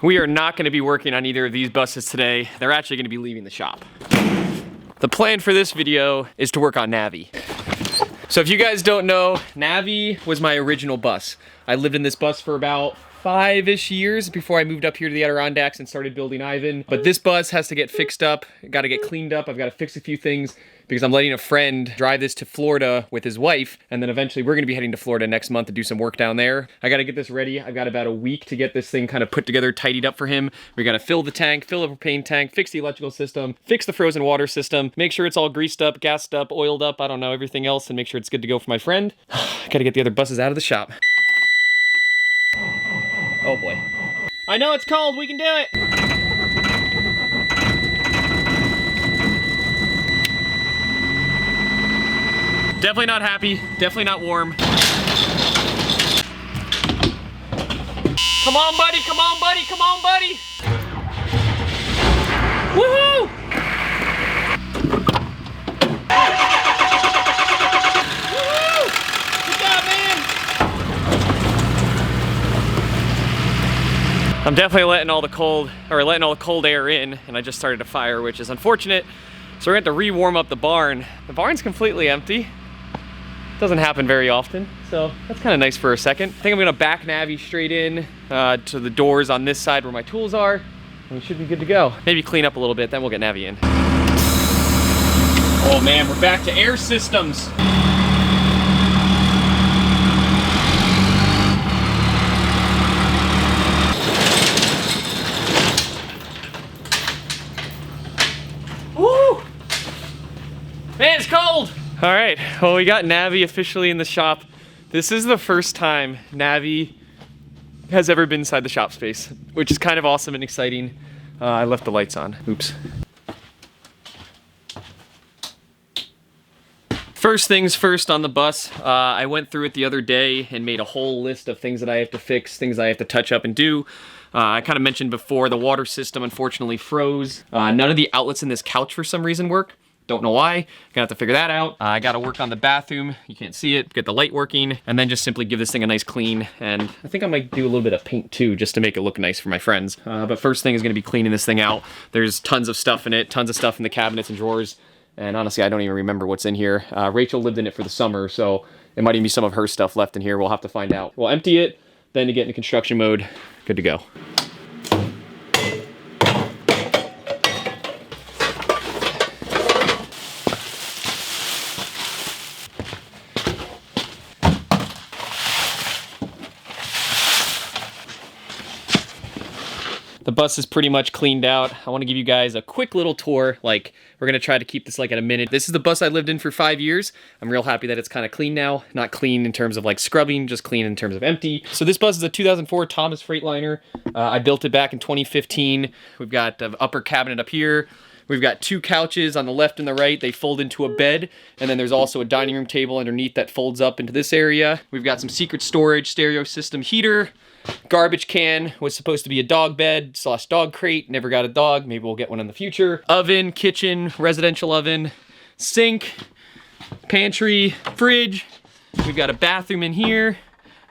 We are not gonna be working on either of these buses today. They're actually gonna be leaving the shop. The plan for this video is to work on Navi. So if you guys don't know, Navi was my original bus. I lived in this bus for about 5-ish years before I moved up here to the Adirondacks and started building Ivan. But this bus has to get fixed up, got to get cleaned up. I've got to fix a few things because I'm letting a friend drive this to Florida with his wife. And then eventually we're going to be heading to Florida next month to do some work down there. I got to get this ready. I've got about a week to get this thing kind of put together, tidied up for him. We got to fill the tank, fill the propane tank, fix the electrical system, fix the frozen water system, make sure it's all greased up, gassed up, oiled up, I don't know, everything else, and make sure it's good to go for my friend. Got to get the other buses out of the shop. Oh boy. I know it's cold, we can do it! Definitely not happy, definitely not warm. Come on buddy, come on buddy, come on buddy! Woohoo! I'm definitely letting all the cold air in, and I just started a fire, which is unfortunate. So we're gonna have to re-warm up the barn. The barn's completely empty. Doesn't happen very often, so that's kind of nice for a second. I think I'm gonna back Navi straight in to the doors on this side where my tools are, and we should be good to go. Maybe clean up a little bit, then we'll get Navi in. Oh man, we're back to air systems. Man, it's cold! All right, well, we got Navi officially in the shop. This is the first time Navi has ever been inside the shop space, which is kind of awesome and exciting. I left the lights on, oops. First things first on the bus, I went through it the other day and made a whole list of things that I have to fix, things I have to touch up and do. I kind of mentioned before, the water system unfortunately froze. None of the outlets in this couch for some reason work. Don't know why, gonna have to figure that out. I gotta work on the bathroom, you can't see it, get the light working, and then just simply give this thing a nice clean. And I think I might do a little bit of paint too, just to make it look nice for my friends. But first thing is gonna be cleaning this thing out. There's tons of stuff in it, tons of stuff in the cabinets and drawers. And honestly, I don't even remember what's in here. Rachel lived in it for the summer, so it might even be some of her stuff left in here. We'll have to find out. We'll empty it, then to get into construction mode, good to go. The bus is pretty much cleaned out. I want to give you guys a quick little tour. Like, we're going to try to keep this like at a minute. This is the bus I lived in for 5 years. I'm real happy that it's kind of clean now. Not clean in terms of like scrubbing, just clean in terms of empty. So this bus is a 2004 Thomas Freightliner. I built it back in 2015. We've got the upper cabinet up here. We've got 2 couches on the left and the right. They fold into a bed. And then there's also a dining room table underneath that folds up into this area. We've got some secret storage, stereo system heater. Garbage can was supposed to be a dog bed / dog crate. Never got a dog. Maybe we'll get one in the future. Oven, kitchen, residential oven, sink, pantry, fridge. We've got a bathroom in here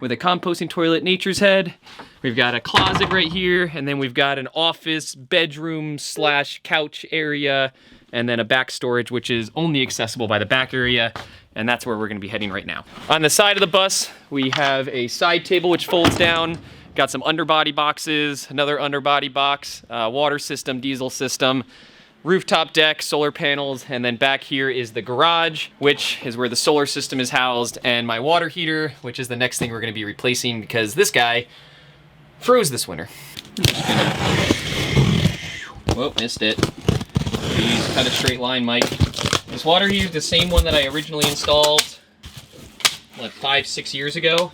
with a composting toilet, Nature's Head. We've got a closet right here, and then we've got an office, bedroom / couch area, and then a back storage, which is only accessible by the back area. And that's where we're gonna be heading right now. On the side of the bus, we have a side table which folds down, got some underbody boxes, another underbody box, water system, diesel system, rooftop deck, solar panels, and then back here is the garage, which is where the solar system is housed, and my water heater, which is the next thing we're gonna be replacing because this guy froze this winter. Whoa, missed it. Please cut a straight line, Mike. This water heater is the same one that I originally installed like 5-6 years ago.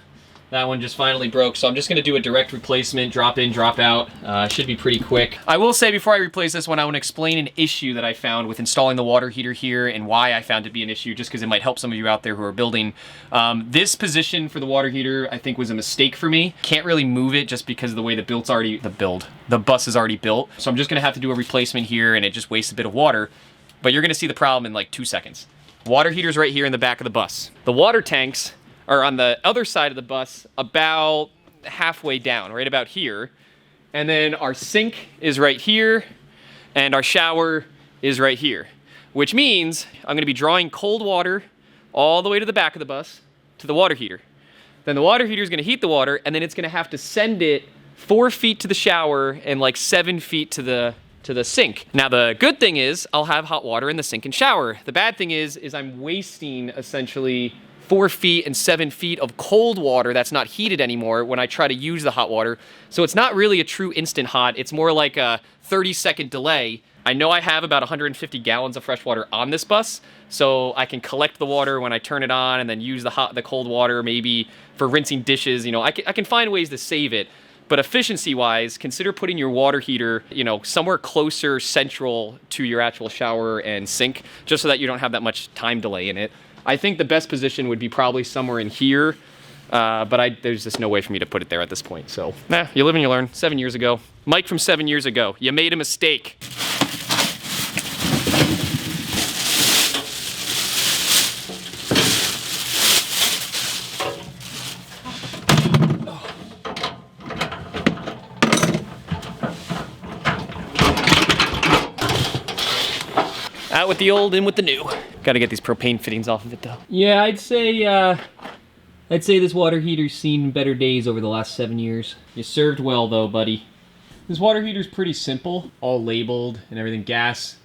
That one just finally broke, so I'm just gonna do a direct replacement, drop in, drop out. Should be pretty quick. I will say before I replace this one, I wanna explain an issue that I found with installing the water heater here and why I found it to be an issue, just because it might help some of you out there who are building. This position for the water heater, I think, was a mistake for me. Can't really move it just because of the way the bus is already built. So I'm just gonna have to do a replacement here, and it just wastes a bit of water. But you're gonna see the problem in like 2 seconds. Water heater's right here in the back of the bus. The water tanks are on the other side of the bus, about halfway down, right about here. And then our sink is right here, and our shower is right here, which means I'm gonna be drawing cold water all the way to the back of the bus to the water heater. Then the water heater is gonna heat the water, and then it's gonna have to send it 4 feet to the shower and like 7 feet to the sink. Now the good thing is I'll have hot water in the sink and shower. The bad thing is I'm wasting essentially 4 feet and 7 feet of cold water that's not heated anymore when I try to use the hot water. So it's not really a true instant hot. It's more like a 30-second delay. I know I have about 150 gallons of fresh water on this bus, so I can collect the water when I turn it on and then use the cold water maybe for rinsing dishes. You know, I can find ways to save it. But efficiency-wise, consider putting your water heater, you know, somewhere closer central to your actual shower and sink, just so that you don't have that much time delay in it. I think the best position would be probably somewhere in here, but there's just no way for me to put it there at this point. So, you live and you learn. 7 years ago. Mike from 7 years ago. You made a mistake. Out with the old, in with the new. Got to get these propane fittings off of it though. Yeah, I'd say this water heater's seen better days over the last 7 years. You served well though, buddy. This water heater's pretty simple, all labeled and everything. Gas,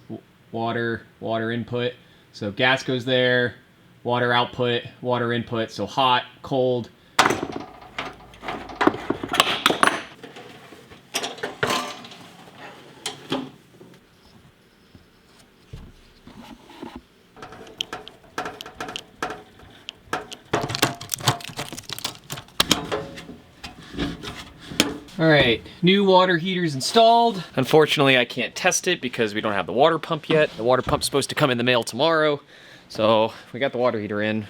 water input. So gas goes there, water output, water input. So hot, cold. All right, new water heater's installed. Unfortunately, I can't test it because we don't have the water pump yet. The water pump's supposed to come in the mail tomorrow. So we got the water heater in.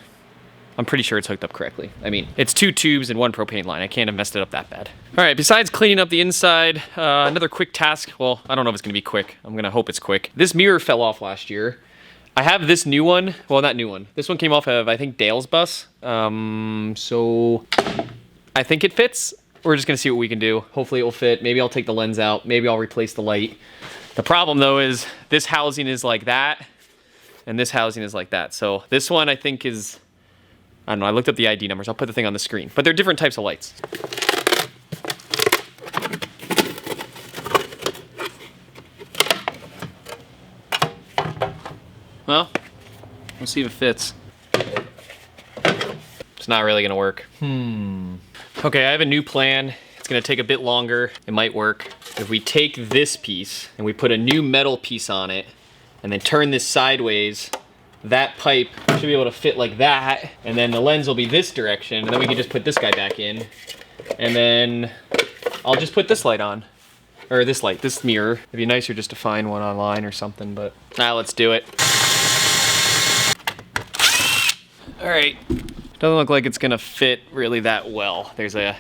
I'm pretty sure it's hooked up correctly. I mean, it's 2 tubes and 1 propane line. I can't have messed it up that bad. All right, besides cleaning up the inside, another quick task. Well, I don't know if it's gonna be quick. I'm gonna hope it's quick. This mirror fell off last year. I have this new one. Well, not new one. This one came off of, I think, Dale's bus. So I think it fits. We're just gonna see what we can do. Hopefully it will fit. Maybe I'll take the lens out. Maybe I'll replace the light. The problem though is this housing is like that and this housing is like that. So this one I think is, I don't know, I looked up the ID numbers. I'll put the thing on the screen, but they're different types of lights. Well, we'll see if it fits. It's not really gonna work. Okay, I have a new plan. It's gonna take a bit longer. It might work. If we take this piece and we put a new metal piece on it and then turn this sideways, that pipe should be able to fit like that. And then the lens will be this direction. And then we can just put this guy back in. And then I'll just put this light on. Or this light, this mirror. It'd be nicer just to find one online or something, but let's do it. All right. Doesn't look like it's gonna fit really that well. There's a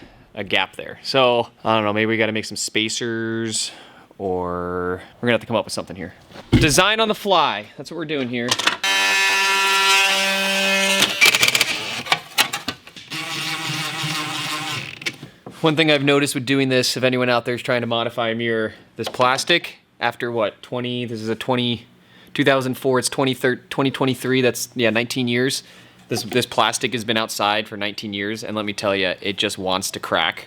gap there. So, I don't know, maybe we gotta make some spacers or we're gonna have to come up with something here. Design on the fly, that's what we're doing here. One thing I've noticed with doing this, if anyone out there is trying to modify a mirror, this plastic, after what, 2004, it's 2023, that's, 19 years. This plastic has been outside for 19 years, and let me tell you, it just wants to crack.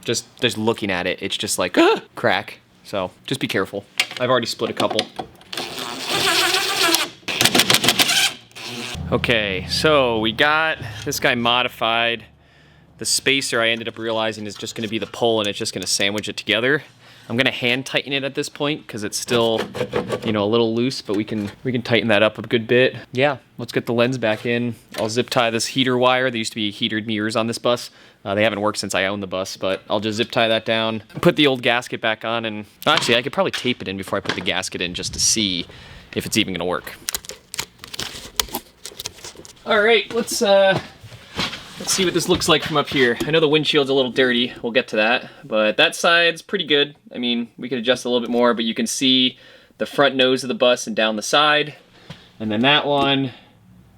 Just looking at it, it's just like, crack. So, just be careful. I've already split a couple. Okay, so we got this guy modified. The spacer, I ended up realizing, is just gonna be the pole, and it's just gonna sandwich it together. I'm gonna hand tighten it at this point because it's still, a little loose, but we can tighten that up a good bit. Yeah, let's get the lens back in. I'll zip tie this heater wire. There used to be heated mirrors on this bus. They haven't worked since I owned the bus, but I'll just zip tie that down, put the old gasket back on, and actually I could probably tape it in before I put the gasket in just to see if it's even gonna work. All right, let's see what this looks like from up here. I know the windshield's a little dirty, we'll get to that, but that side's pretty good. I mean, we could adjust a little bit more, but you can see the front nose of the bus and down the side. And then that one,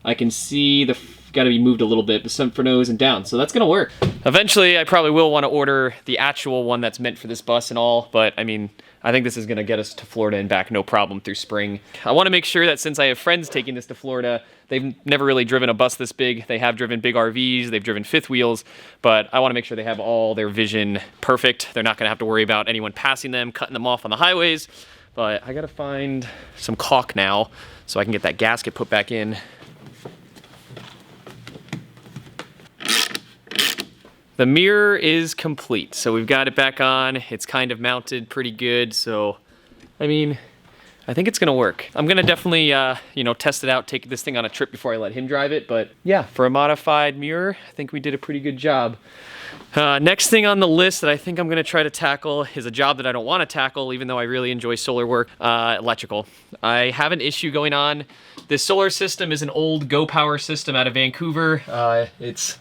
I can see the got to be moved a little bit, but some for nose and down. So that's going to work. Eventually, I probably will want to order the actual one that's meant for this bus and all, but I mean, I think this is going to get us to Florida and back no problem through spring. I want to make sure that since I have friends taking this to Florida, they've never really driven a bus this big. They have driven big RVs, they've driven fifth wheels, but I want to make sure they have all their vision perfect. They're not going to have to worry about anyone passing them, cutting them off on the highways. But I got to find some caulk now so I can get that gasket put back in. The mirror is complete, so we've got it back on. It's kind of mounted pretty good, so I mean, I think it's gonna work. I'm gonna definitely, you know, test it out, take this thing on a trip before I let him drive it, but yeah, for a modified mirror, I think we did a pretty good job. Next thing on the list that I think I'm gonna try to tackle is a job that I don't wanna tackle, even though I really enjoy solar work, electrical. I have an issue going on. This solar system is an old Go Power system out of Vancouver. It's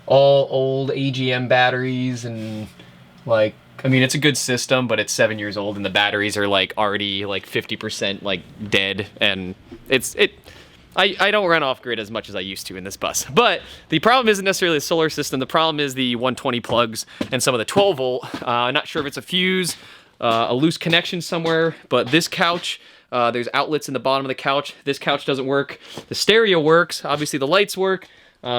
all old AGM batteries and like, I mean, it's a good system, but it's 7 years old and the batteries are like already like 50% like dead, and I don't run off grid as much as I used to in this bus. But the problem isn't necessarily the solar system. The problem is the 120 plugs and some of the 12 volt. I'm not sure if it's a fuse, a loose connection somewhere, but this couch, there's outlets in the bottom of the couch. This couch doesn't work. The stereo works. Obviously the lights work.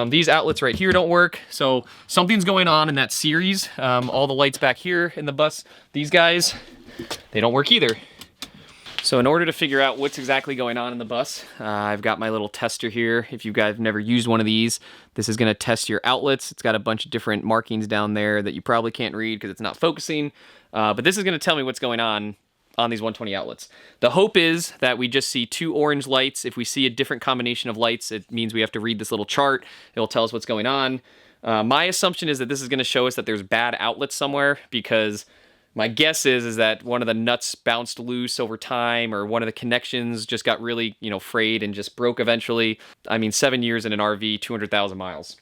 These outlets right here don't work, so something's going on in that series. All the lights back here in the bus, these guys, they don't work either. So in order to figure out what's exactly going on in the bus, I've got my little tester here. If you guys have never used one of these, this is gonna test your outlets. It's got a bunch of different markings down there that you probably can't read because it's not focusing, but this is gonna tell me what's going on these 120 outlets. The hope is that we just see 2 orange lights. If we see a different combination of lights, it means we have to read this little chart. It'll tell us what's going on. My assumption is that this is gonna show us that there's bad outlets somewhere, because my guess is that one of the nuts bounced loose over time, or one of the connections just got really, you know, frayed and just broke eventually. I mean, 7 years in an RV, 200,000 miles.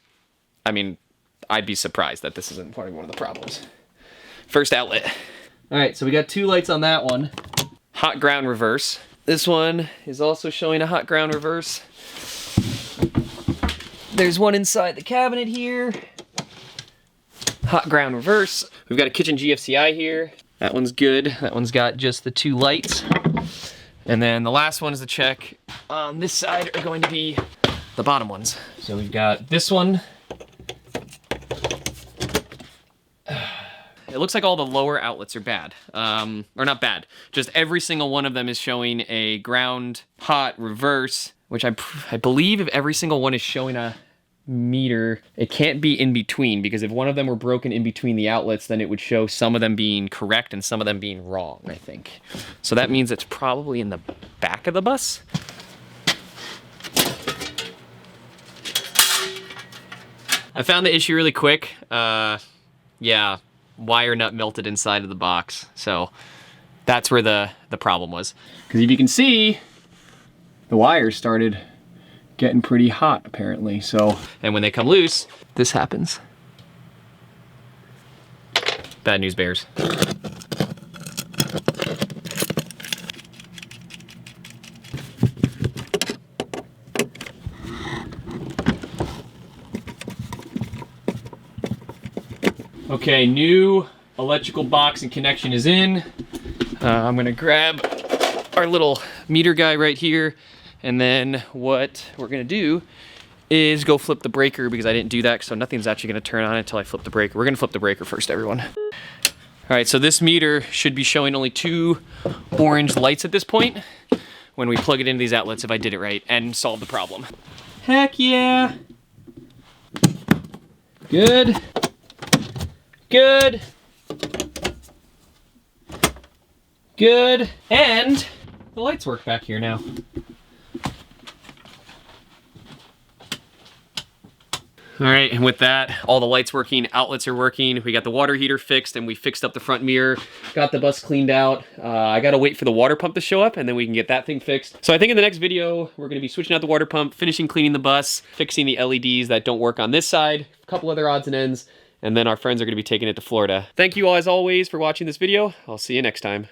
I mean, I'd be surprised that this isn't probably one of the problems. First outlet. All right, so we got 2 lights on that one. Hot ground reverse. This one is also showing a hot ground reverse. There's one inside the cabinet here. Hot ground reverse. We've got a kitchen GFCI here. That one's good. That one's got just the 2 lights. And then the last ones to check on this side are going to be the bottom ones. So we've got this one. It looks like all the lower outlets are bad, or not bad, just every single one of them is showing a ground hot reverse, which I believe if every single one is showing a meter, it can't be in between, because if one of them were broken in between the outlets, then it would show some of them being correct and some of them being wrong, I think. So that means it's probably in the back of the bus. I found the issue really quick. Yeah. Wire nut melted inside of the box, so that's where the problem was. Because if you can see, the wires started getting pretty hot apparently. So, and when they come loose, this happens. Bad news bears. Okay, new electrical box and connection is in. I'm gonna grab our little meter guy right here, and then what we're gonna do is go flip the breaker, because I didn't do that, so nothing's actually gonna turn on until I flip the breaker. We're gonna flip the breaker first, everyone. All right, so this meter should be showing only 2 orange lights at this point when we plug it into these outlets, if I did it right, and solve the problem. Heck yeah! Good. Good. Good. And the lights work back here now. All right, and with that, all the lights working, outlets are working. We got the water heater fixed, and we fixed up the front mirror, got the bus cleaned out. I gotta wait for the water pump to show up, and then we can get that thing fixed. So I think in the next video, we're gonna be switching out the water pump, finishing cleaning the bus, fixing the LEDs that don't work on this side, a couple other odds and ends, and then our friends are gonna be taking it to Florida. Thank you all, as always, for watching this video. I'll see you next time.